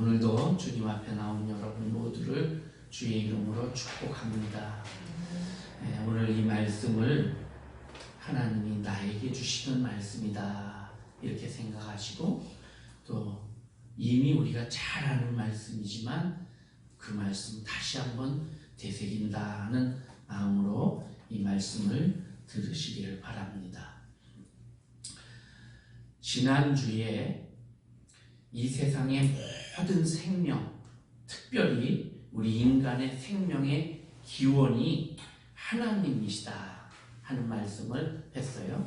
오늘도 주님 앞에 나온 여러분 모두를 주의 이름으로 축복합니다. 오늘 이 말씀을 하나님이 나에게 주시는 말씀이다 이렇게 생각하시고, 또 이미 우리가 잘 아는 말씀이지만 그 말씀 다시 한번 되새긴다는 마음으로 이 말씀을 들으시기를 바랍니다. 지난주에 이 세상의 모든 생명, 특별히 우리 인간의 생명의 기원이 하나님이시다 하는 말씀을 했어요.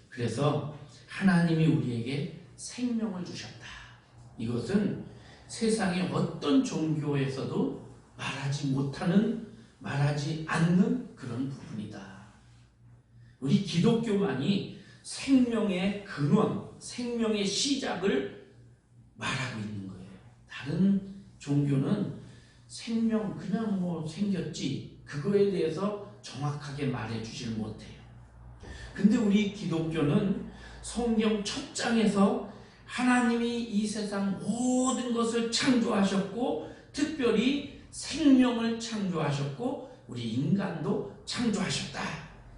그래서 하나님이 우리에게 생명을 주셨다. 이것은 세상의 어떤 종교에서도 말하지 않는 그런 부분이다. 우리 기독교만이 생명의 근원, 생명의 시작을 말하고 있는 거예요. 다른 종교는 생명 그냥 생겼지 그거에 대해서 정확하게 말해주질 못해요. 근데 우리 기독교는 성경 첫 장에서 하나님이 이 세상 모든 것을 창조하셨고, 특별히 생명을 창조하셨고 우리 인간도 창조하셨다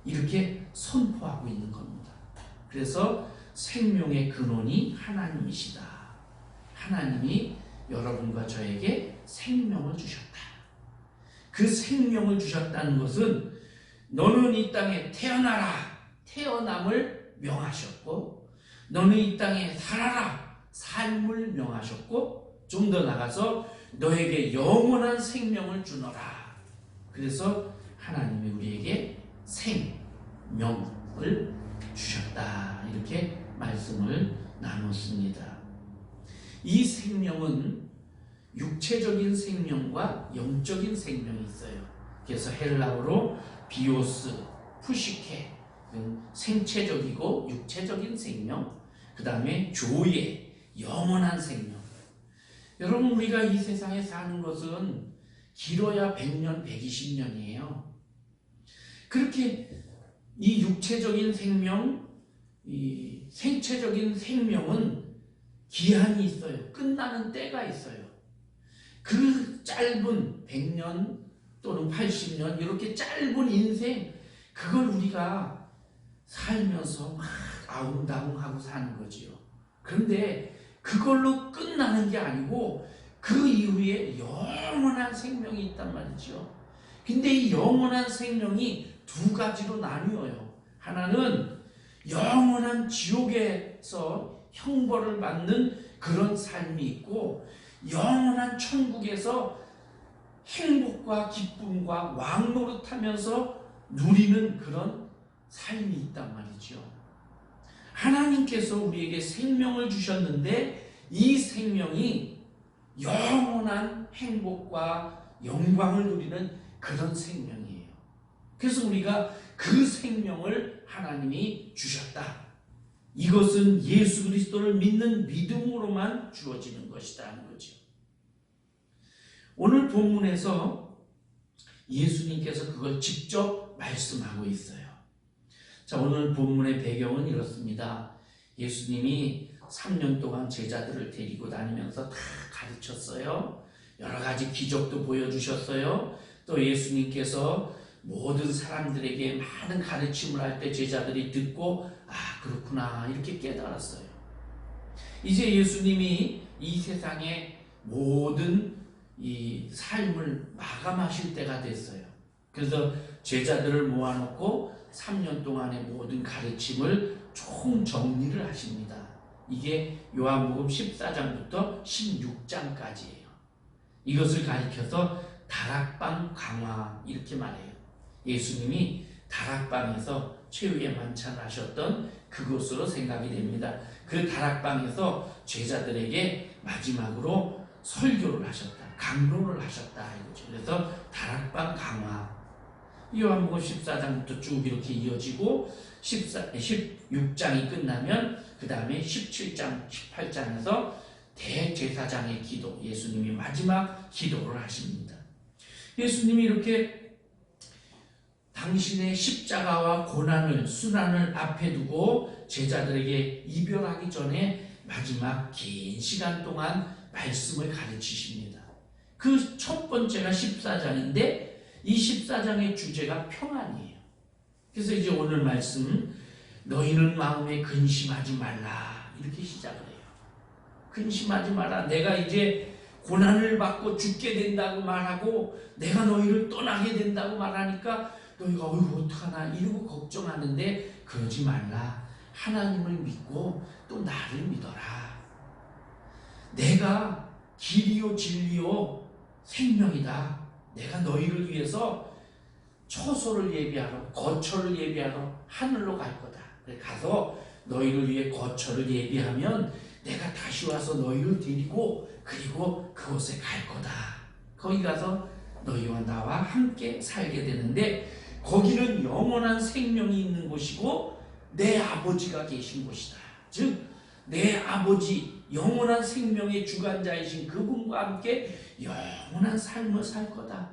이렇게 선포하고 있는 겁니다. 그래서 생명의 근원이 하나님이시다. 하나님이 여러분과 저에게 생명을 주셨다. 그 생명을 주셨다는 것은 너는 이 땅에 태어나라, 태어남을 명하셨고, 너는 이 땅에 살아라, 삶을 명하셨고, 좀 더 나가서 너에게 영원한 생명을 주노라. 그래서 하나님이 우리에게 생명을 주셨다 이렇게 말씀을 나눴습니다. 이 생명은 육체적인 생명과 영적인 생명이 있어요. 그래서 헬라어로 비오스, 푸시케, 생체적이고 육체적인 생명, 그 다음에 조예, 영원한 생명. 여러분, 우리가 이 세상에 사는 것은 길어야 100년, 120년이에요. 그렇게 이 육체적인 생명, 이 생체적인 생명은 기한이 있어요. 끝나는 때가 있어요. 그 짧은 100년 또는 80년 이렇게 짧은 인생, 그걸 우리가 살면서 막 아웅다웅하고 사는 거지요. 그런데 그걸로 끝나는 게 아니고 그 이후에 영원한 생명이 있단 말이죠. 근데 이 영원한 생명이 두 가지로 나뉘어요. 하나는 영원한 지옥에서 형벌을 받는 그런 삶이 있고, 영원한 천국에서 행복과 기쁨과 왕노릇하면서 누리는 그런 삶이 있단 말이죠. 하나님께서 우리에게 생명을 주셨는데 이 생명이 영원한 행복과 영광을 누리는 그런 생명이에요. 그래서 우리가 그 생명을 하나님이 주셨다. 이것은 예수 그리스도를 믿는 믿음으로만 주어지는 것이다 하는 거죠. 오늘 본문에서 예수님께서 그걸 직접 말씀하고 있어요. 자, 오늘 본문의 배경은 이렇습니다. 예수님이 3년 동안 제자들을 데리고 다니면서 다 가르쳤어요. 여러 가지 기적도 보여주셨어요. 또 예수님께서 모든 사람들에게 많은 가르침을 할 때 제자들이 듣고 그렇구나 이렇게 깨달았어요. 이제 예수님이 이 세상의 모든 이 삶을 마감하실 때가 됐어요. 그래서 제자들을 모아놓고 3년 동안의 모든 가르침을 총정리를 하십니다. 이게 요한복음 14장부터 16장까지예요. 이것을 가리켜서 다락방 강화 이렇게 말해요. 예수님이 다락방에서 최후의 만찬을 하셨던 그곳으로 생각이 됩니다. 그 다락방에서 제자들에게 마지막으로 설교를 하셨다, 강론을 하셨다 이거죠. 그래서 다락방 강화, 요한복음 14장부터 쭉 이렇게 이어지고 16장이 끝나면 그 다음에 17장, 18장에서 대제사장의 기도, 예수님이 마지막 기도를 하십니다. 예수님이 이렇게 당신의 십자가와 고난을, 순환을 앞에 두고 제자들에게 이별하기 전에 마지막 긴 시간 동안 말씀을 가르치십니다. 그 첫 번째가 14장인데 이 14장의 주제가 평안이에요. 그래서 이제 오늘 말씀, 너희는 마음에 근심하지 말라, 이렇게 시작을 해요. 근심하지 마라. 내가 이제 고난을 받고 죽게 된다고 말하고 내가 너희를 떠나게 된다고 말하니까 너희가 어떡하나 이러고 걱정하는데 그러지 말라. 하나님을 믿고 또 나를 믿어라. 내가 길이요 진리요 생명이다. 내가 너희를 위해서 처소를 예비하러, 거처를 예비하러 하늘로 갈 거다. 가서 너희를 위해 거처를 예비하면 내가 다시 와서 너희를 데리고 그리고 그곳에 갈 거다. 거기 가서 너희와 나와 함께 살게 되는데 거기는 영원한 생명이 있는 곳이고 내 아버지가 계신 곳이다. 즉 내 아버지, 영원한 생명의 주관자이신 그분과 함께 영원한 삶을 살 거다.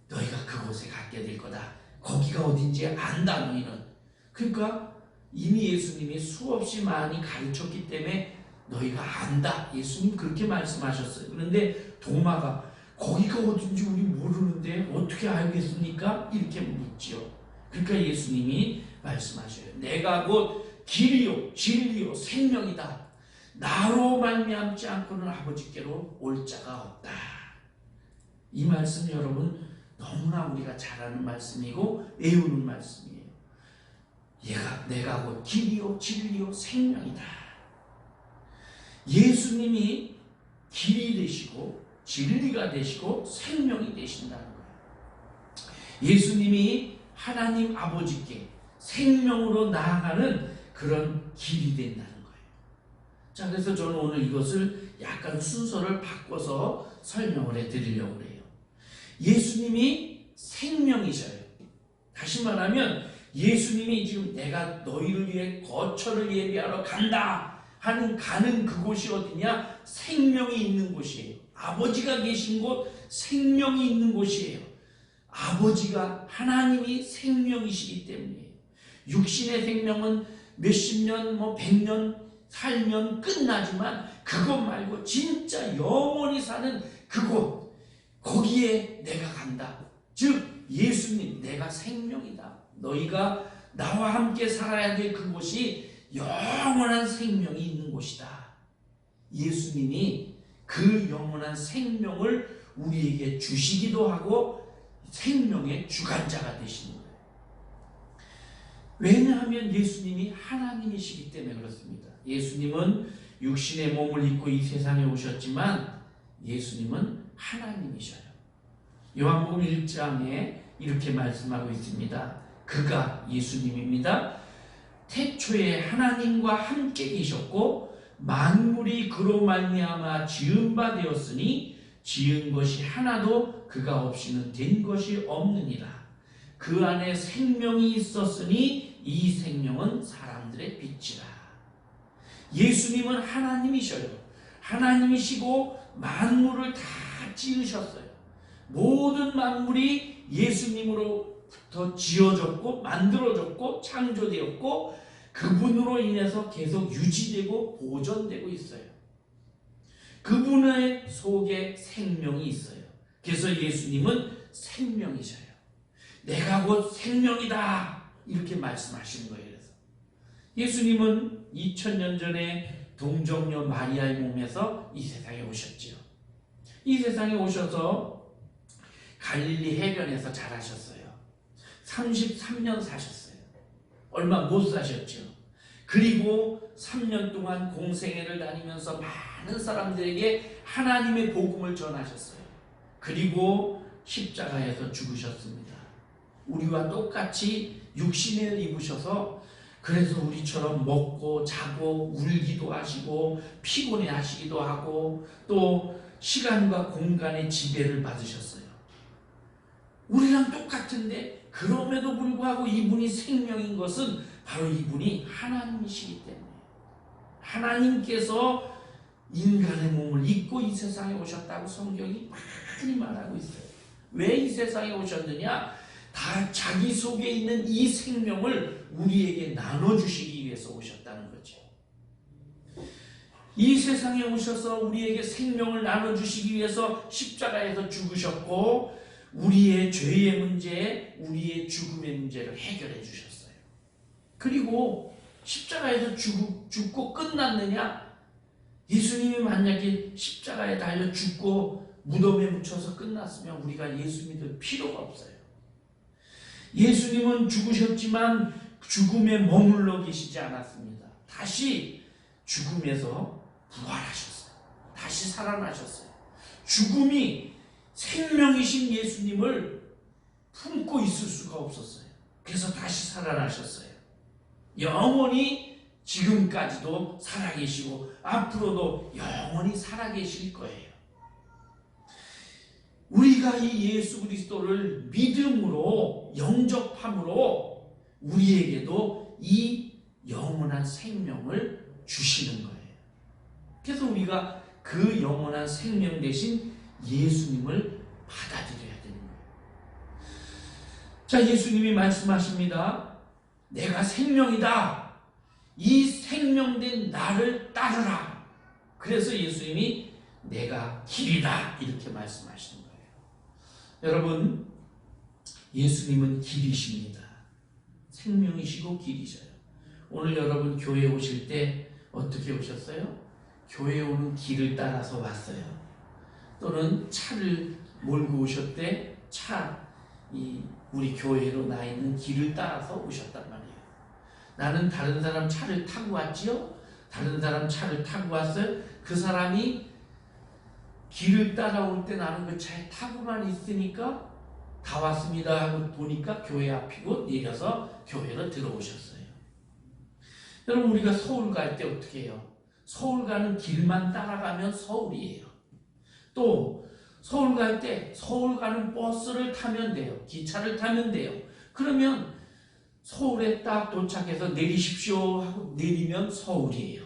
너희가 그곳에 갖게 될 거다. 거기가 어딘지 안다 너희는. 그러니까 이미 예수님이 수없이 많이 가르쳤기 때문에 너희가 안다. 예수님 그렇게 말씀하셨어요. 그런데 도마가 거기가 어딘지 우리 모르는데 어떻게 알겠습니까? 이렇게 묻지요. 그러니까 예수님이 말씀하셔요. 내가 곧 길이요 진리요 생명이다. 나로 말미암지 않고는 아버지께로 올 자가 없다. 이 말씀 여러분 너무나 우리가 잘 아는 말씀이고 외우는 말씀이에요. 내가 곧 길이요 진리요 생명이다. 예수님이 길이 되시고 진리가 되시고 생명이 되신다는 거예요. 예수님이 하나님 아버지께 생명으로 나아가는 그런 길이 된다는 거예요. 자, 그래서 저는 오늘 이것을 약간 순서를 바꿔서 설명을 해드리려고 해요. 예수님이 생명이셔요. 다시 말하면 예수님이 지금 내가 너희를 위해 거처를 예비하러 간다 하는 가는 그곳이 어디냐? 생명이 있는 곳이에요. 아버지가 계신 곳, 생명이 있는 곳이에요. 아버지가 하나님이 생명이시기 때문이에요. 육신의 생명은 몇십 년, 100년 살면 끝나지만 그것 말고 진짜 영원히 사는 그곳, 거기에 내가 간다. 즉 예수님, 내가 생명이다. 너희가 나와 함께 살아야 될 그곳이 영원한 생명이 있는 곳이다. 예수님이 그 영원한 생명을 우리에게 주시기도 하고 생명의 주관자가 되시는 거예요. 왜냐하면 예수님이 하나님이시기 때문에 그렇습니다. 예수님은 육신의 몸을 입고 이 세상에 오셨지만 예수님은 하나님이셔요. 요한복음 1장에 이렇게 말씀하고 있습니다. 그가 예수님입니다. 태초에 하나님과 함께 계셨고 만물이 그로 말미암아 지은 바 되었으니 지은 것이 하나도 그가 없이는 된 것이 없느니라. 그 안에 생명이 있었으니 이 생명은 사람들의 빛이라. 예수님은 하나님이셔요. 하나님이시고 만물을 다 지으셨어요. 모든 만물이 예수님으로부터 지어졌고 만들어졌고 창조되었고 그분으로 인해서 계속 유지되고 보존되고 있어요. 그분의 속에 생명이 있어요. 그래서 예수님은 생명이셔요. 내가 곧 생명이다 이렇게 말씀하시는 거예요. 그래서 예수님은 2000년 전에 동정녀 마리아의 몸에서 이 세상에 오셨지요. 이 세상에 오셔서 갈릴리 해변에서 자라셨어요. 33년 사셨어요. 얼마 못 사셨죠. 그리고 3년 동안 공생애를 다니면서 많은 사람들에게 하나님의 복음을 전하셨어요. 그리고 십자가에서 죽으셨습니다. 우리와 똑같이 육신을 입으셔서 그래서 우리처럼 먹고 자고 울기도 하시고 피곤해 하시기도 하고 또 시간과 공간의 지배를 받으셨어요. 우리랑 똑같은데 그럼에도 불구하고 이분이 생명인 것은 바로 이분이 하나님이시기 때문에 하나님께서 인간의 몸을 입고 이 세상에 오셨다고 성경이 많이 말하고 있어요. 왜 이 세상에 오셨느냐? 다 자기 속에 있는 이 생명을 우리에게 나눠주시기 위해서 오셨다는 거죠. 이 세상에 오셔서 우리에게 생명을 나눠주시기 위해서 십자가에서 죽으셨고 우리의 죄의 문제, 우리의 죽음의 문제를 해결해 주셨어요. 그리고 십자가에서 죽고 끝났느냐? 예수님이 만약에 십자가에 달려 죽고 무덤에 묻혀서 끝났으면 우리가 예수 믿을 필요가 없어요. 예수님은 죽으셨지만 죽음에 머물러 계시지 않았습니다. 다시 죽음에서 부활하셨어요. 다시 살아나셨어요. 죽음이 생명이신 예수님을 품고 있을 수가 없었어요. 그래서 다시 살아나셨어요. 영원히 지금까지도 살아계시고 앞으로도 영원히 살아계실 거예요. 우리가 이 예수 그리스도를 믿음으로 영접함으로 우리에게도 이 영원한 생명을 주시는 거예요. 그래서 우리가 그 영원한 생명 대신 예수님을 받아들여야 되는 거예요. 자, 예수님이 말씀하십니다. 내가 생명이다. 이 생명된 나를 따르라. 그래서 예수님이 내가 길이다 이렇게 말씀하시는 거예요. 여러분, 예수님은 길이십니다. 생명이시고 길이셔요. 오늘 여러분 교회 오실 때 어떻게 오셨어요? 교회 오는 길을 따라서 왔어요. 또는 차를 몰고 오셨대. 우리 교회로 나 있는 길을 따라서 오셨단 말이에요. 나는 다른 사람 차를 타고 왔지요? 다른 사람 차를 타고 왔어요? 그 사람이 길을 따라올 때 나는 그 차에 타고만 있으니까 다 왔습니다 하고 보니까 교회 앞이고 내려서 교회로 들어오셨어요. 여러분, 우리가 서울 갈 때 어떻게 해요? 서울 가는 길만 따라가면 서울이에요. 또 서울 갈 때 서울 가는 버스를 타면 돼요. 기차를 타면 돼요. 그러면 서울에 딱 도착해서 내리십시오 하고 내리면 서울이에요.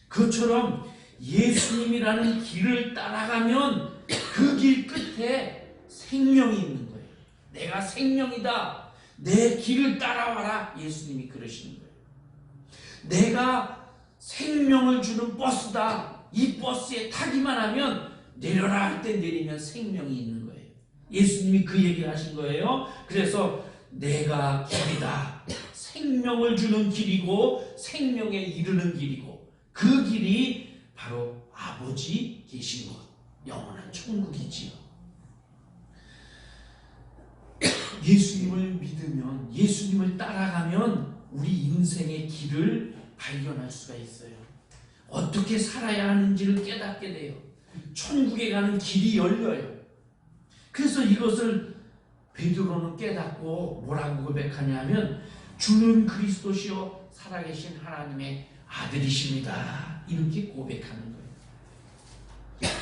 그처럼 예수님이라는 길을 따라가면 그 길 끝에 생명이 있는 거예요. 내가 생명이다. 내 길을 따라와라. 예수님이 그러시는 거예요. 내가 생명을 주는 버스다. 이 버스에 타기만 하면 내려라 할 때 내리면 생명이 있는 거예요. 예수님이 그 얘기를 하신 거예요. 그래서 내가 길이다. 생명을 주는 길이고 생명에 이르는 길이고 그 길이 바로 아버지 계신 곳, 영원한 천국이지요. 예수님을 믿으면, 예수님을 따라가면 우리 인생의 길을 발견할 수가 있어요. 어떻게 살아야 하는지를 깨닫게 돼요. 천국에 가는 길이 열려요. 그래서 이것을 베드로는 깨닫고 뭐라고 고백하냐면 주는 그리스도시요 살아계신 하나님의 아들이십니다. 이렇게 고백하는 거예요.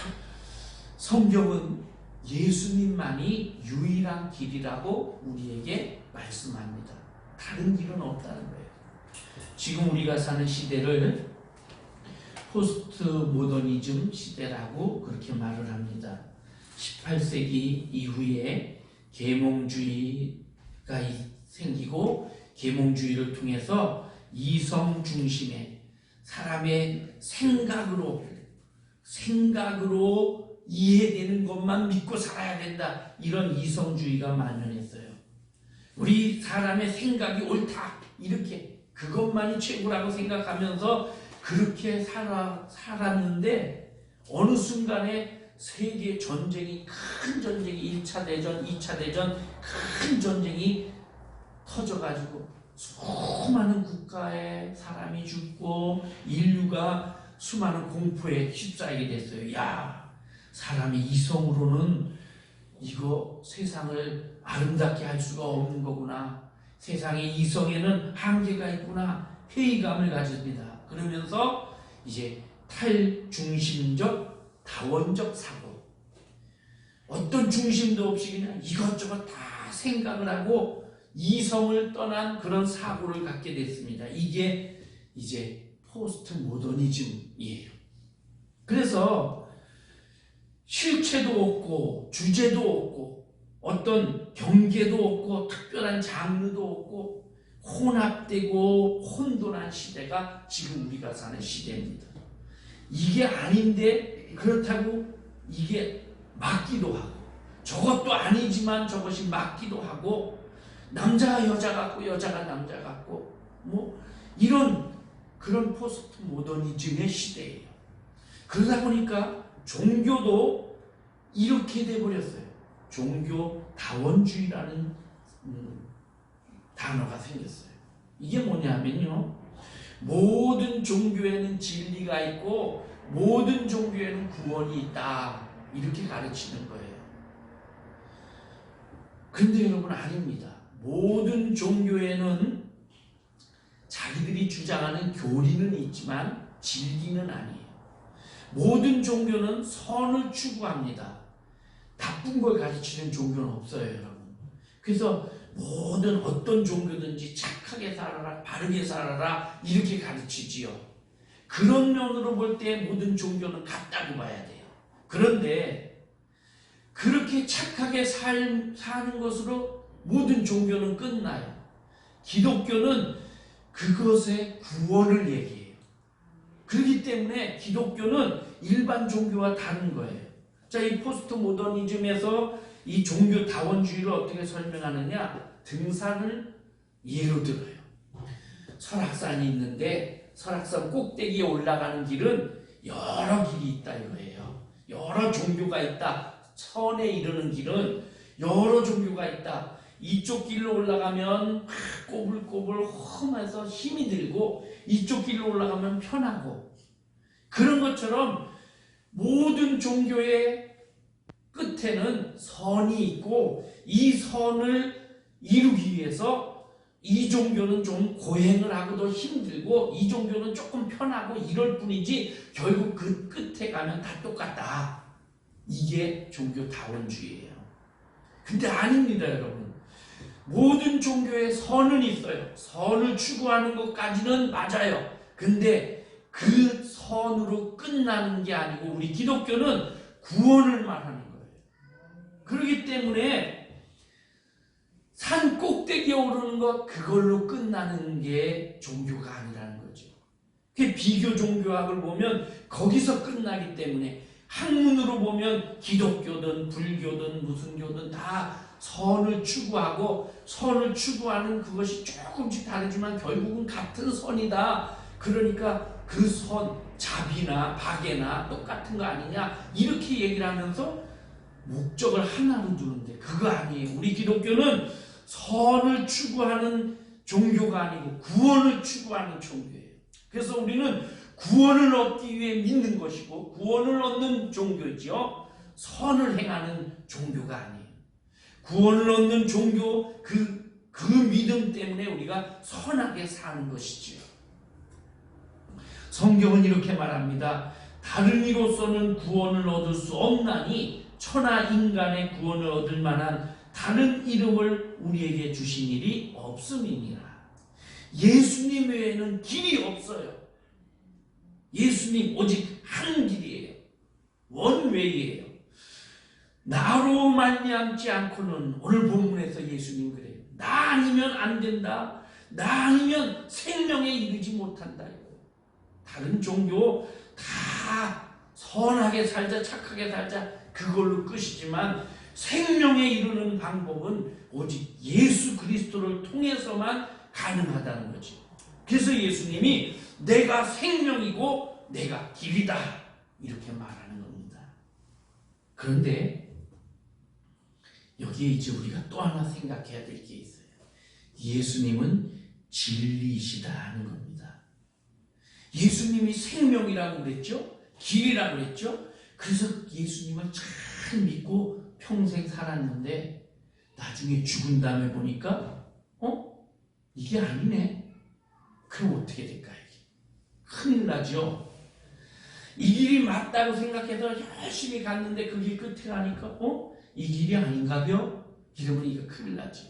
성경은 예수님만이 유일한 길이라고 우리에게 말씀합니다. 다른 길은 없다는 거예요. 지금 우리가 사는 시대를 포스트 모더니즘 시대라고 그렇게 말을 합니다. 18세기 이후에 계몽주의가 생기고 계몽주의를 통해서 이성 중심의 사람의 생각으로 이해되는 것만 믿고 살아야 된다. 이런 이성주의가 만연했어요. 우리 사람의 생각이 옳다. 이렇게 그것만이 최고라고 생각하면서 그렇게 살았는데 어느 순간에 세계 전쟁이, 큰 전쟁이 1차 대전, 2차 대전 큰 전쟁이 터져가지고 수많은 국가의 사람이 죽고 인류가 수많은 공포에 휩싸이게 됐어요. 야, 사람이 이성으로는 이거 세상을 아름답게 할 수가 없는 거구나. 세상의 이성에는 한계가 있구나. 회의감을 가집니다. 그러면서 이제 탈중심적, 다원적 사고. 어떤 중심도 없이 그냥 이것저것 다 생각을 하고 이성을 떠난 그런 사고를 갖게 됐습니다. 이게 이제 포스트 모더니즘이에요. 그래서 실체도 없고 주제도 없고 어떤 경계도 없고 특별한 장르도 없고 혼합되고 혼돈한 시대가 지금 우리가 사는 시대입니다. 이게 아닌데 그렇다고 이게 맞기도 하고, 저것도 아니지만 저것이 맞기도 하고, 남자가 여자 같고 여자가 남자 같고, 뭐 이런 그런 포스트 모더니즘의 시대예요. 그러다 보니까 종교도 이렇게 돼버렸어요. 종교 다원주의라는 단어가 생겼어요. 이게 뭐냐면요, 모든 종교에는 진리가 있고 모든 종교에는 구원이 있다, 이렇게 가르치는 거예요. 근데 여러분, 아닙니다. 모든 종교에는 자기들이 주장하는 교리는 있지만 진리는 아니에요. 모든 종교는 선을 추구합니다. 나쁜 걸 가르치는 종교는 없어요, 여러분. 그래서 모든 어떤 종교든지 착하게 살아라, 바르게 살아라, 이렇게 가르치지요. 그런 면으로 볼 때 모든 종교는 같다고 봐야 돼요. 그런데 그렇게 착하게 사는 것으로 모든 종교는 끝나요. 기독교는 그것의 구원을 얘기해요. 그렇기 때문에 기독교는 일반 종교와 다른 거예요. 자, 이 포스트 모더니즘에서 이 종교 다원주의를 어떻게 설명하느냐, 등산을 예로 들어요. 설악산이 있는데 설악산 꼭대기에 올라가는 길은 여러 길이 있다 이거예요. 여러 종교가 있다. 선에 이르는 길은 여러 종교가 있다. 이쪽 길로 올라가면 꼬불꼬불 험해서 힘이 들고, 이쪽 길로 올라가면 편하고, 그런 것처럼 모든 종교의 끝에는 선이 있고, 이 선을 이루기 위해서 이 종교는 좀 고행을 하고도 힘들고, 이 종교는 조금 편하고 이럴 뿐이지 결국 그 끝에 가면 다 똑같다. 이게 종교 다원주의예요. 근데 아닙니다, 여러분. 모든 종교에 선은 있어요. 선을 추구하는 것까지는 맞아요. 근데 그 선으로 끝나는 게 아니고, 우리 기독교는 구원을 말하는 거예요. 그렇기 때문에 산 꼭대기에 오르는 것, 그걸로 끝나는 게 종교가 아니라는 거죠. 그 비교 종교학을 보면 거기서 끝나기 때문에, 학문으로 보면 기독교든 불교든 무슨 교든 다 선을 추구하고, 선을 추구하는 그것이 조금씩 다르지만 결국은 같은 선이다. 그러니까 그 선, 자비나 박애나 똑같은 거 아니냐, 이렇게 얘기를 하면서 목적을 하나로 두는데, 그거 아니에요. 우리 기독교는 선을 추구하는 종교가 아니고 구원을 추구하는 종교예요. 그래서 우리는 구원을 얻기 위해 믿는 것이고, 구원을 얻는 종교죠. 선을 행하는 종교가 아니에요. 구원을 얻는 종교, 그 믿음 때문에 우리가 선하게 사는 것이지요. 성경은 이렇게 말합니다. 다른 이로서는 구원을 얻을 수 없나니 천하 인간의 구원을 얻을 만한 다른 이름을 우리에게 주신 일이 없음이니라. 예수님 외에는 길이 없어요. 예수님 오직 한 길이에요. 원웨이예요. 나로 말미암지 않고는, 오늘 본문에서 예수님 그래요. 나 아니면 안 된다. 나 아니면 생명에 이르지 못한다. 다른 종교 다 선하게 살자, 착하게 살자, 그걸로 끝이지만 생명에 이르는 방법은 오직 예수 그리스도를 통해서만 가능하다는 거지. 그래서 예수님이 내가 생명이고 내가 길이다, 이렇게 말하는 겁니다. 그런데 여기에 이제 우리가 또 하나 생각해야 될 게 있어요. 예수님은 진리이시다 하는 겁니다. 예수님이 생명이라고 그랬죠? 길이라고 그랬죠? 그래서 예수님을 잘 믿고 평생 살았는데 나중에 죽은 다음에 보니까 이게 아니네. 그럼 어떻게 될까? 이게 큰일 나죠. 이 길이 맞다고 생각해서 열심히 갔는데 그 길 끝에 가니까 이 길이 아닌가벼? 이러면 이거 큰일 나죠.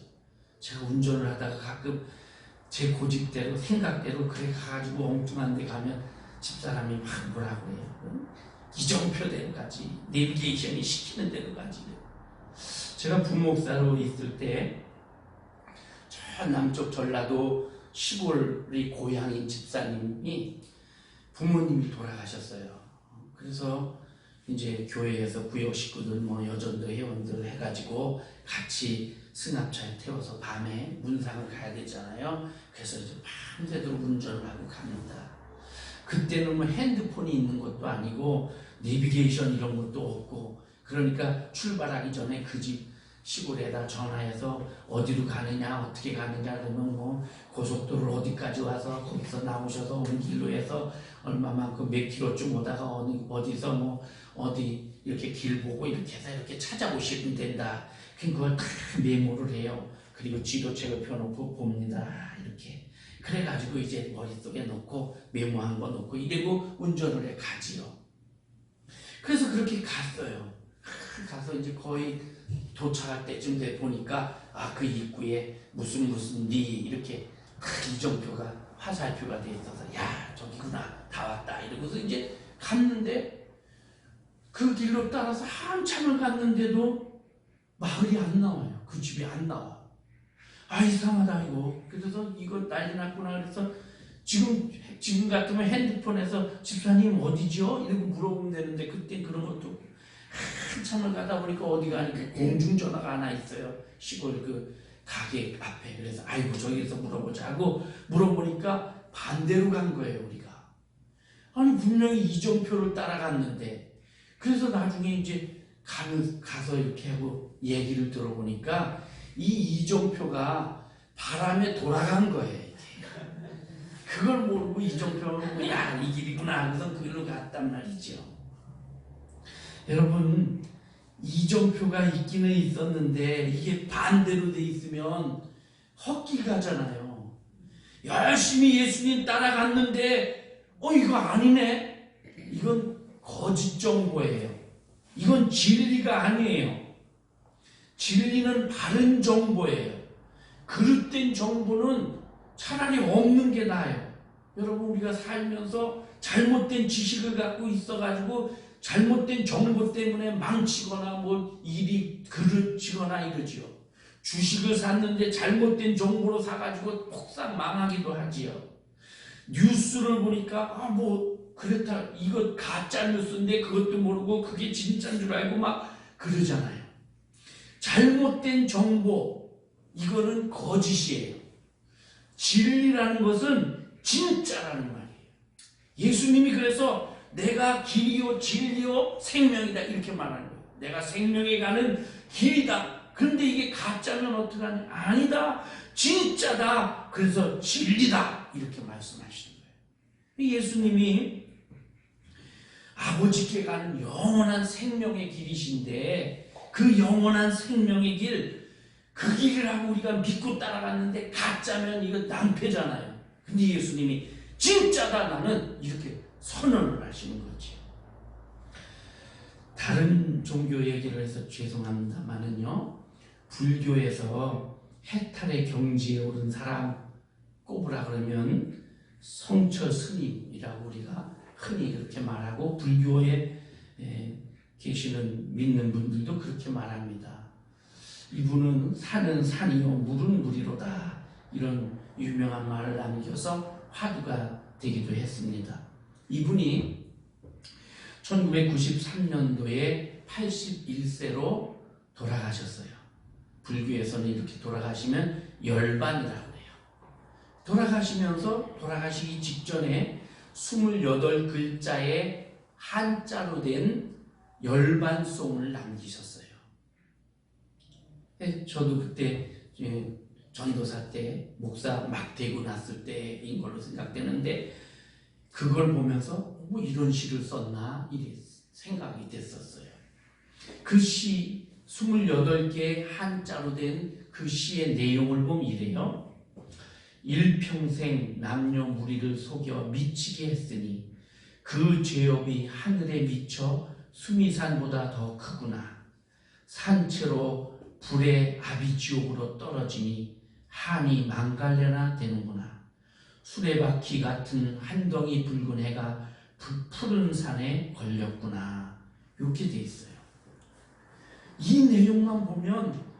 제가 운전을 하다가 가끔 제 고집대로, 생각대로 그래 가가지고 엉뚱한 데 가면 집사람이 막 뭐라고 해요. 이정표대로 가지, 내비게이션이 시키는 대로 가지. 제가 부목사로 있을 때 저 남쪽 전라도 시골이 고향인 집사님이 부모님이 돌아가셨어요. 그래서 이제 교회에서 구역 식구들 뭐 여전도 회원들 해가지고 같이 승합차에 태워서 밤에 문상을 가야 되잖아요. 그래서 이제 밤새도록 운전을 하고 갑니다. 그때는 뭐 핸드폰이 있는 것도 아니고 내비게이션 이런 것도 없고, 그러니까 출발하기 전에 그 집 시골에다 전화해서 어디로 가느냐 어떻게 가느냐 그러면 뭐 고속도로 어디까지 와서 거기서 나오셔서 오는 길로 해서 얼마만큼 몇 킬로쯤 오다가 어디서 뭐 어디 이렇게 길 보고 이렇게 해서 이렇게 찾아오시면 된다. 그걸 다 메모를 해요. 그리고 지도책을 펴놓고 봅니다. 이렇게 그래가지고 이제 머릿속에 넣고 메모한 거 넣고 이러고 운전을 해 가지요. 그래서 그렇게 갔어요. 가서 이제 거의 도착할 때쯤 돼 보니까 그 입구에 무슨 리 이렇게 이정표가 화살표가 돼 있어서 야 저기구나 다 왔다 이러고서 이제 갔는데 그 길로 따라서 한참을 갔는데도 마을이 안 나와요. 그 집이 안 나와. 이상하다 이거. 그래서 이거 난리 났구나. 그래서 지금 같으면 핸드폰에서 집사님 어디죠? 이러고 물어보면 되는데 그때 그런 것도 한참을 가다 보니까 어디가 아니고 공중전화가 하나 있어요. 시골 그 가게 앞에. 그래서 아이고 저기서 물어보자 하고 물어보니까 반대로 간 거예요. 우리가. 아니 분명히 이정표를 따라갔는데. 그래서 나중에 이제 가서 이렇게 하고 얘기를 들어보니까 이 이정표가 바람에 돌아간 거예요. 그걸 모르고 이정표는 야 이 길이구나 하면서 그 길로 갔단 말이죠. 여러분 이정표가 있기는 있었는데 이게 반대로 돼 있으면 헛길 가잖아요. 열심히 예수님 따라갔는데 이거 아니네. 이건 거짓 정보예요. 이건 진리가 아니에요. 진리는 바른 정보예요. 그릇된 정보는 차라리 없는 게 나아요. 여러분 우리가 살면서 잘못된 지식을 갖고 있어가지고 잘못된 정보 때문에 망치거나 뭐 일이 그르치거나 이러지요. 주식을 샀는데 잘못된 정보로 사가지고 폭삭 망하기도 하지요. 뉴스를 보니까 뭐 그렇다 이거 가짜 뉴스인데 그것도 모르고 그게 진짜인 줄 알고 막 그러잖아요. 잘못된 정보 이거는 거짓이에요. 진리라는 것은 진짜라는 말이에요. 예수님이 그래서 내가 길이요 진리요 생명이다 이렇게 말하는 거예요. 내가 생명에 가는 길이다. 그런데 이게 가짜면 어떡하냐? 아니다. 진짜다. 그래서 진리다. 이렇게 말씀하시는 거예요. 예수님이 아버지께 가는 영원한 생명의 길이신데 그 영원한 생명의 길, 그 길을 하고 우리가 믿고 따라갔는데 가짜면 이거 낭패잖아요. 근데 예수님이 진짜다 나는 이렇게 선언을 하시는 거지. 다른 종교 얘기를 해서 죄송합니다만은요, 불교에서 해탈의 경지에 오른 사람 꼽으라 그러면 성처 스님이라고 우리가 흔히 그렇게 말하고 불교에 계시는 믿는 분들도 그렇게 말합니다. 이분은 산은 산이요 물은 물이로다 이런 유명한 말을 남겨서 화두가 되기도 했습니다. 이분이 1993년도에 81세로 돌아가셨어요. 불교에서는 이렇게 돌아가시면 열반이라고 해요. 돌아가시기 직전에 28글자의 한자로 된 열반송을 남기셨어요. 저도 그때 전도사 때 목사 막 되고 났을 때인 걸로 생각되는데 그걸 보면서 뭐 이런 시를 썼나 이래 생각이 됐었어요. 그 시 28개의 한자로 된 그 시의 내용을 보면 이래요. 일평생 남녀 무리를 속여 미치게 했으니 그 죄업이 하늘에 미쳐 수미산보다 더 크구나. 산채로 불의 아비지옥으로 떨어지니 한이 망갈래나 되는구나. 수레바퀴 같은 한 덩이 붉은 해가 푸른 산에 걸렸구나. 이렇게 돼 있어요. 이 내용만 보면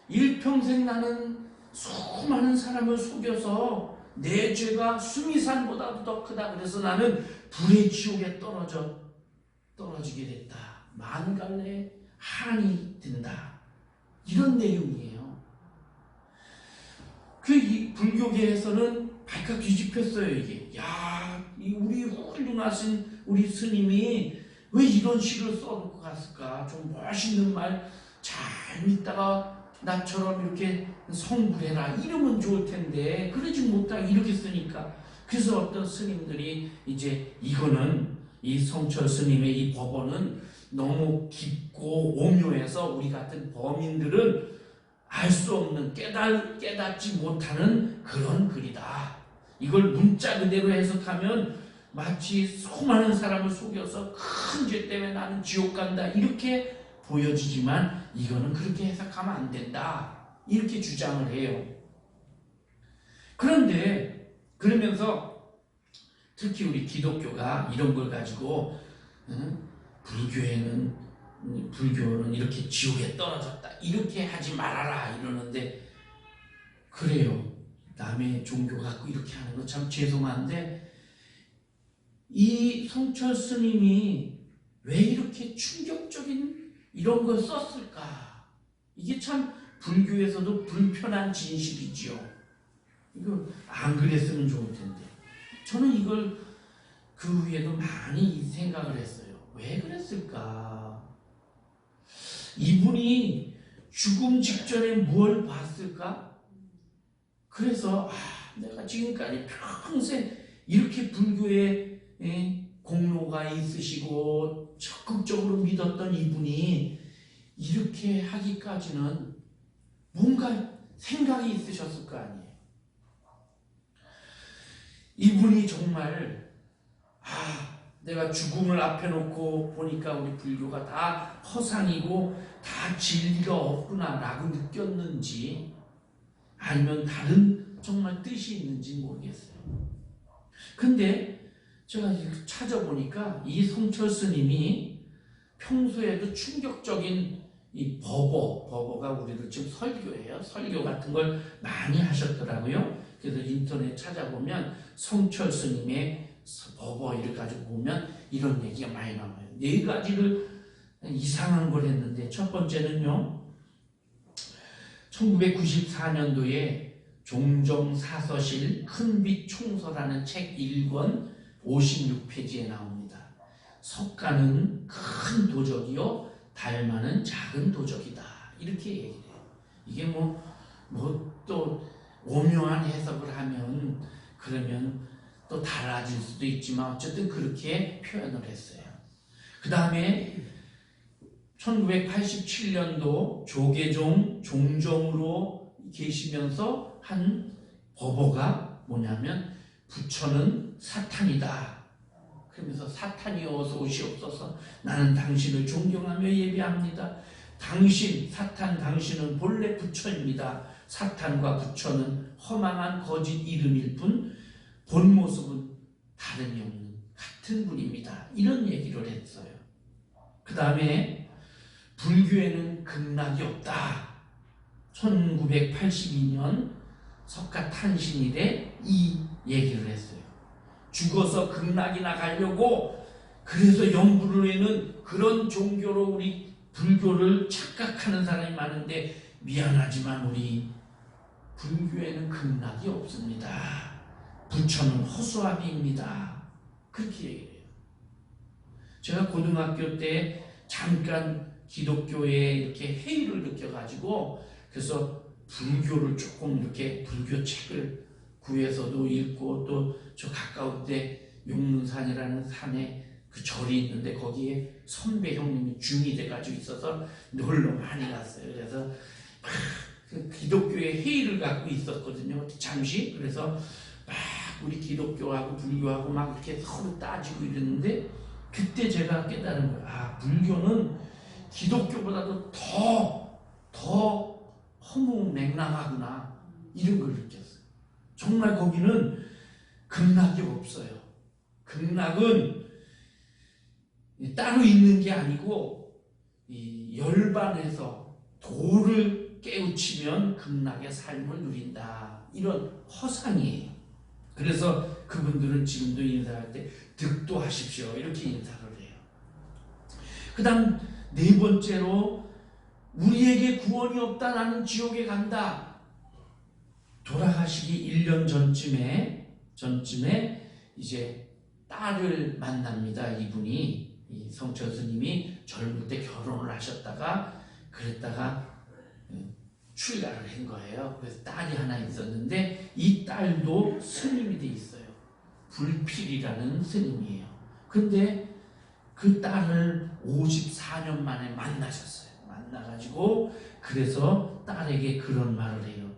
일평생 나는 수많은 사람을 속여서 내 죄가 수미산보다도 더 크다. 그래서 나는 불의 지옥에 떨어져 떨어지게 됐다. 만갈래 한이 든다. 이런 내용이에요. 이 불교계에서는 발칵 뒤집혔어요. 이게 우리 훌륭하신 우리 스님이 왜 이런 시를 써놓고 갔을까? 좀 멋있는 말 잘 믿다가 나처럼 이렇게 성불해라 이러면 좋을 텐데 그러지 못하고 이렇게 쓰니까, 그래서 어떤 스님들이 이제 이거는 이 성철 스님의 이 법원은 너무 깊고 오묘해서 우리 같은 범인들은 알 수 없는 깨닫지 못하는 그런 글이다. 이걸 문자 그대로 해석하면 마치 수많은 사람을 속여서 큰 죄 때문에 나는 지옥 간다 이렇게 보여지지만 이거는 그렇게 해석하면 안 된다 이렇게 주장을 해요. 그런데 그러면서 특히 우리 기독교가 이런 걸 가지고 불교는 이렇게 지옥에 떨어졌다 이렇게 하지 말아라 이러는데, 그래요. 남의 종교 갖고 이렇게 하는 거 참 죄송한데 이 성철 스님이 왜 이렇게 충격적인 이런 걸 썼을까? 이게 참 불교에서도 불편한 진실이지요. 이거 안 그랬으면 좋을 텐데. 저는 이걸 그 후에도 많이 생각을 했어요. 왜 그랬을까? 이분이 죽음 직전에 뭘 봤을까? 그래서 내가 지금까지 평생 이렇게 불교에 공로가 있으시고 적극적으로 믿었던 이분이 이렇게 하기까지는 뭔가 생각이 있으셨을 거 아니에요. 이분이 정말 내가 죽음을 앞에 놓고 보니까 우리 불교가 다 허상이고 다 진리가 없구나 라고 느꼈는지, 아니면 다른 정말 뜻이 있는지 모르겠어요. 근데 제가 찾아보니까 이 성철 스님이 평소에도 충격적인 이 법어가 우리를 지금 설교예요. 설교 같은 걸 많이 하셨더라고요. 그래서 인터넷 찾아보면 성철 스님의 법어를 가지고 보면 이런 얘기가 많이 나와요. 4가지를 이상한 걸 했는데, 첫 번째는요, 1994년도에 종정사서실 큰빛 총서라는 책 1권 56페이지에 나옵니다. 석가는 큰 도적이요 달마는 작은 도적이다 이렇게 얘기를 해요. 이게 뭐 또 오묘한 해석을 하면 그러면 또 달라질 수도 있지만 어쨌든 그렇게 표현을 했어요. 그 다음에 1987년도 조계종 종정으로 계시면서 한 법어가 뭐냐면 부처는 사탄이다. 그러면서 사탄이 어서 오시옵소서, 나는 당신을 존경하며 예배합니다. 당신은 본래 부처입니다. 사탄과 부처는 허망한 거짓 이름일 뿐 본 모습은 다름이 없는 같은 분입니다. 이런 얘기를 했어요. 그 다음에 불교에는 극락이 없다. 1982년 석가탄신일에 이 얘기를 했어요. 죽어서 극락이나 가려고 그래서 영불로에는 그런 종교로 우리 불교를 착각하는 사람이 많은데, 미안하지만 우리 불교에는 극락이 없습니다. 부처는 허수아비입니다. 그렇게 얘기해요. 제가 고등학교 때 잠깐 기독교에 이렇게 회의를 느껴가지고, 그래서 불교를 조금 이렇게 불교 책을 구해서도 읽고, 또 저 가까운 데 용문산이라는 산에 그 절이 있는데 거기에 선배 형님이 중이 돼가지고 있어서 놀러 많이 갔어요. 그래서 그 기독교의 회의를 갖고 있었거든요. 잠시. 그래서 막 우리 기독교하고 불교하고 막 이렇게 서로 따지고 이랬는데, 그때 제가 깨달은 거예요. 불교는 기독교보다도 더 허무맹랑하구나 이런 걸 느꼈어요. 정말 거기는 극락이 없어요. 극락은 따로 있는 게 아니고 이 열반에서 도를 깨우치면 극락의 삶을 누린다. 이런 허상이에요. 그래서 그분들은 지금도 인사할 때 득도하십시오 이렇게 인사를 해요. 그 다음 네 번째로 우리에게 구원이 없다. 나는 지옥에 간다. 돌아가시기 1년 전쯤에 이제 딸을 만납니다. 이분이, 이 성철 스님이 젊을 때 결혼을 하셨다가 그랬다가 출가를 한 거예요. 그래서 딸이 하나 있었는데 이 딸도 스님이 돼 있어요. 불필이라는 스님이에요. 근데 그 딸을 54년 만에 만나셨어요. 만나가지고 그래서 딸에게 그런 말을 해요.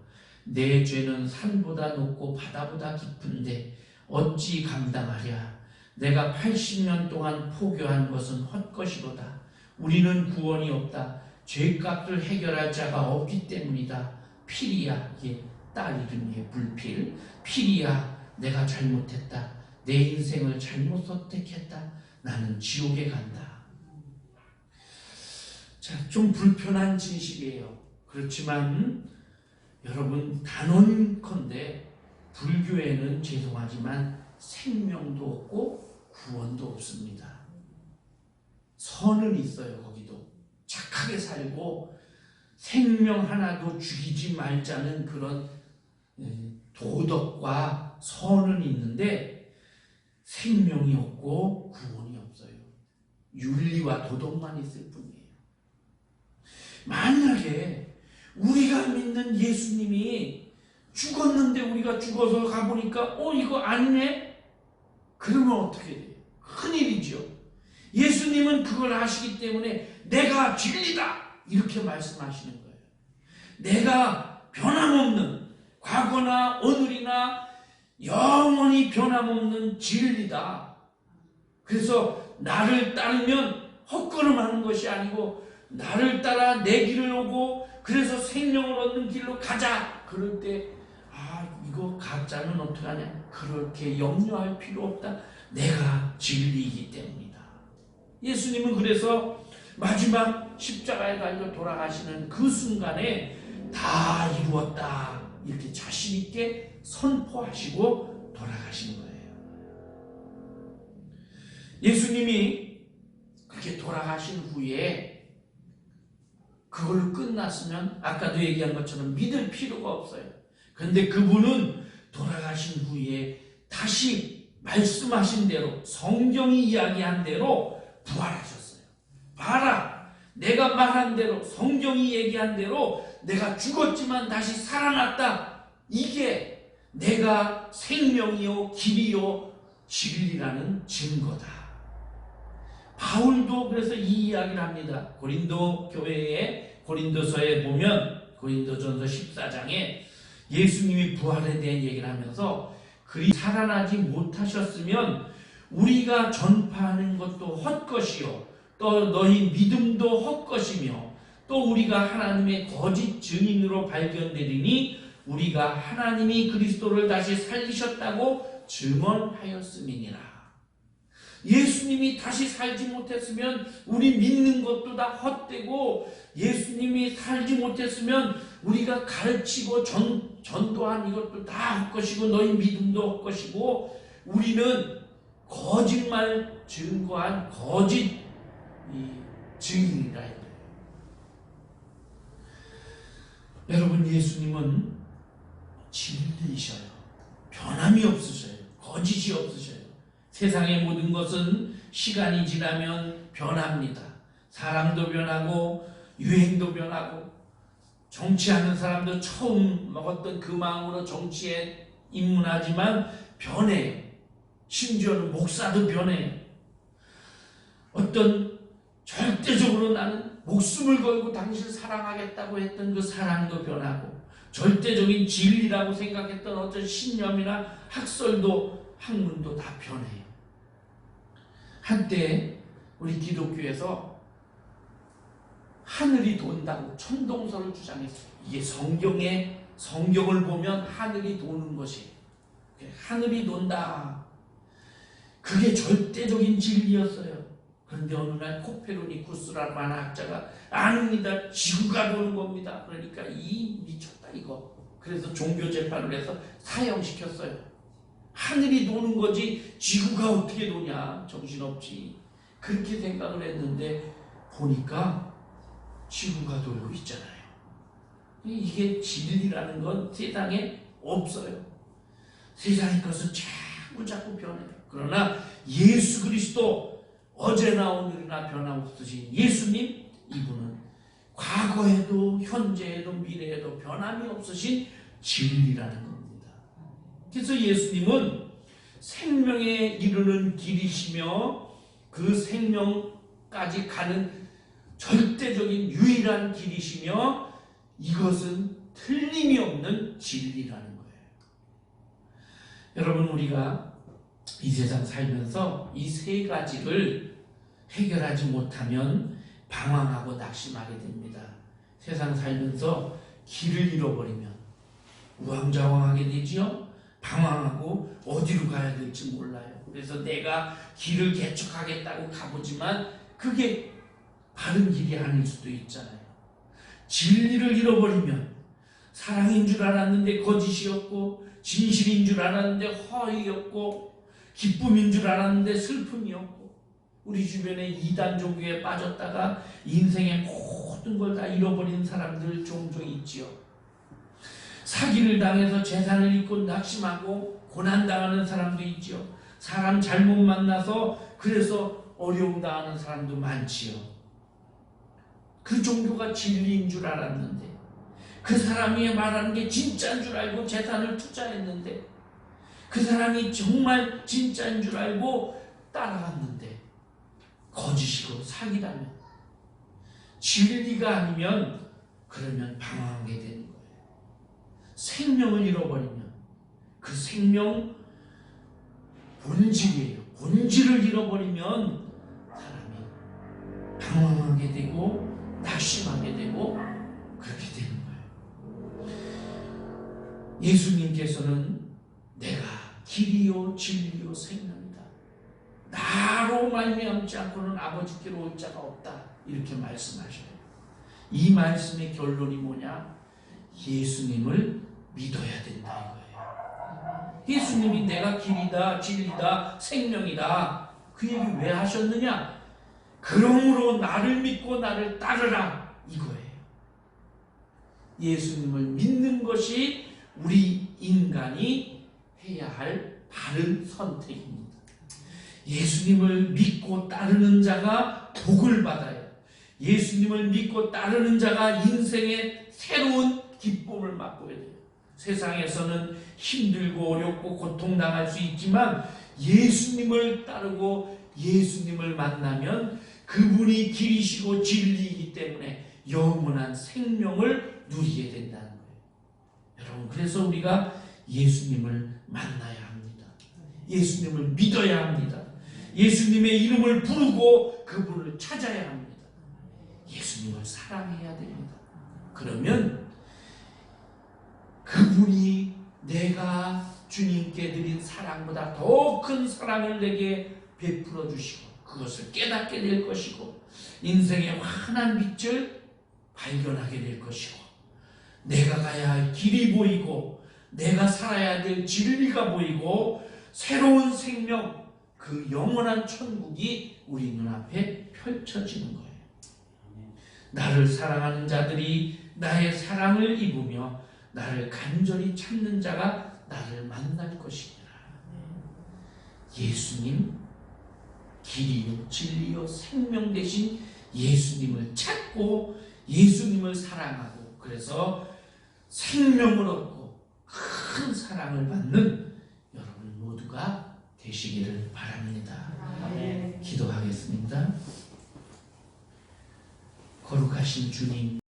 내 죄는 산보다 높고 바다보다 깊은데 어찌 감당하랴. 내가 80년 동안 포교한 것은 헛것이로다. 우리는 구원이 없다. 죄값을 해결할 자가 없기 때문이다. 필이야. 이게 딸 이름이에요. 불필. 필이야. 내가 잘못했다. 내 인생을 잘못 선택했다. 나는 지옥에 간다. 자, 좀 불편한 진실이에요. 그렇지만 여러분, 단언컨대 불교에는 죄송하지만 생명도 없고 구원도 없습니다. 선은 있어요. 거기도 착하게 살고 생명 하나도 죽이지 말자는 그런 도덕과 선은 있는데 생명이 없고 구원이 없어요. 윤리와 도덕만 있을 뿐이에요. 만약에 우리가 믿는 예수님이 죽었는데 우리가 죽어서 가보니까 이거 아니네? 그러면 어떻게 돼요? 큰일이죠. 예수님은 그걸 아시기 때문에 내가 진리다 이렇게 말씀하시는 거예요. 내가 변함없는 과거나 오늘이나 영원히 변함없는 진리다. 그래서 나를 따르면 헛걸음하는 것이 아니고 나를 따라 내 길을 오고 그래서 생명을 얻는 길로 가자. 그럴 때 이거 가짜면 어떡하냐? 그렇게 염려할 필요 없다. 내가 진리이기 때문이다. 예수님은 그래서 마지막 십자가에 달려 돌아가시는 그 순간에 다 이루었다. 이렇게 자신 있게 선포하시고 돌아가신 거예요. 예수님이 그렇게 돌아가신 후에 그걸로 끝났으면 아까도 얘기한 것처럼 믿을 필요가 없어요. 그런데 그분은 돌아가신 후에 다시 말씀하신 대로 성경이 이야기한 대로 부활하셨어요. 봐라, 내가 말한 대로 성경이 얘기한 대로 내가 죽었지만 다시 살아났다. 이게 내가 생명이요 길이요 진리라는 증거다. 바울도 그래서 이 이야기를 합니다. 고린도 교회의 고린도서에 보면 고린도전서 14장에 예수님이 부활에 대한 얘기를 하면서 그리 살아나지 못하셨으면 우리가 전파하는 것도 헛것이요 또 너희 믿음도 헛것이며 또 우리가 하나님의 거짓 증인으로 발견되리니 우리가 하나님이 그리스도를 다시 살리셨다고 증언하였음이니라. 예수님이 다시 살지 못했으면 우리 믿는 것도 다 헛되고 예수님이 살지 못했으면 우리가 가르치고 전도한 이것도 다 헛것이고 너희 믿음도 헛것이고 우리는 거짓말 증거한 거짓 증인이라 해요. 여러분, 예수님은 진리이셔요. 변함이 없으셔요. 거짓이 없으셔요. 세상의 모든 것은 시간이 지나면 변합니다. 사람도 변하고 유행도 변하고 정치하는 사람도 처음 먹었던 그 마음으로 정치에 입문하지만 변해요. 심지어는 목사도 변해요. 어떤 절대적으로 나는 목숨을 걸고 당신을 사랑하겠다고 했던 그 사랑도 변하고 절대적인 진리라고 생각했던 어떤 신념이나 학설도 학문도 다 변해요. 한때 우리 기독교에서 하늘이 돈다고 천동설을 주장했어요. 이게 성경을 보면 하늘이 도는 것이에요. 하늘이 돈다. 그게 절대적인 진리였어요. 그런데 어느 날 코페르니쿠스라는 만학자가 아닙니다. 지구가 도는 겁니다. 그러니까 미쳤다 이거. 그래서 종교 재판을 해서 사형시켰어요. 하늘이 도는 거지 지구가 어떻게 도냐. 정신없지. 그렇게 생각을 했는데 보니까 지구가 돌고 있잖아요. 이게 진리라는 건 세상에 없어요. 세상의 것은 자꾸 변해요. 그러나 예수 그리스도 어제나 오늘이나 변함없으신 예수님, 이분은 과거에도 현재에도 미래에도 변함이 없으신 진리라는 겁니다. 그래서 예수님은 생명에 이르는 길이시며 그 생명까지 가는 절대적인 유일한 길이시며 이것은 틀림이 없는 진리라는 거예요. 여러분, 우리가 이 세상 살면서 이 세 가지를 해결하지 못하면 방황하고 낙심하게 됩니다. 세상 살면서 길을 잃어버리면 우왕좌왕하게 되지요. 방황하고 어디로 가야 될지 몰라요. 그래서 내가 길을 개척하겠다고 가보지만 그게 바른 길이 아닐 수도 있잖아요. 진리를 잃어버리면 사랑인 줄 알았는데 거짓이었고, 진실인 줄 알았는데 허위였고, 기쁨인 줄 알았는데 슬픔이었고, 우리 주변에 이단 종교에 빠졌다가 인생의 모든 걸 다 잃어버린 사람들 종종 있지요. 사기를 당해서 재산을 잃고 낙심하고 고난당하는 사람도 있지요. 사람 잘못 만나서 그래서 어려움 당하는 사람도 많지요. 그 종교가 진리인 줄 알았는데, 그 사람이 말하는 게 진짜인 줄 알고 재산을 투자했는데, 그 사람이 정말 진짜인 줄 알고 따라갔는데 거짓이고 사기라면, 진리가 아니면 그러면 방황하게 되는 거예요. 생명을 잃어버리면 그 생명 본질이에요. 본질을 잃어버리면 사람이 방황하게 되고 낙심하게 되고 그렇게 되는 거예요. 예수님께서는 내가 길이요 진리요 생명이다. 나로 말미암지 않고는 아버지께로 올 자가 없다. 이렇게 말씀하셔요. 이 말씀의 결론이 뭐냐? 예수님을 믿어야 된다 이거예요. 예수님이 내가 길이다 진리다 생명이다 그 얘기 왜 하셨느냐? 그러므로 나를 믿고 나를 따르라 이거예요. 예수님을 믿는 것이 우리 인간이 해야 할 바른 선택입니다. 예수님을 믿고 따르는 자가 복을 받아요. 예수님을 믿고 따르는 자가 인생의 새로운 기쁨을 맛보게 돼요. 세상에서는 힘들고 어렵고 고통당할 수 있지만 예수님을 따르고 예수님을 만나면 그분이 길이시고 진리이기 때문에 영원한 생명을 누리게 된다는 거예요. 여러분, 그래서 우리가 예수님을 만나야 합니다. 예수님을 믿어야 합니다. 예수님의 이름을 부르고 그분을 찾아야 합니다. 예수님을 사랑해야 됩니다. 그러면 그분이 내가 주님께 드린 사랑보다 더 큰 사랑을 내게 베풀어 주시고 그것을 깨닫게 될 것이고 인생의 환한 빛을 발견하게 될 것이고 내가 가야 할 길이 보이고 내가 살아야 될 진리가 보이고 새로운 생명, 그 영원한 천국이 우리 눈앞에 펼쳐지는 거예요. 나를 사랑하는 자들이 나의 사랑을 입으며 나를 간절히 찾는 자가 나를 만날 것이니라. 예수님, 길이요 진리요 생명 되신 예수님을 찾고 예수님을 사랑하고 그래서 생명을 얻고 큰 사랑을 받는 여러분 모두가 되시기를 바랍니다. 기도하겠습니다. 거룩하신 주님,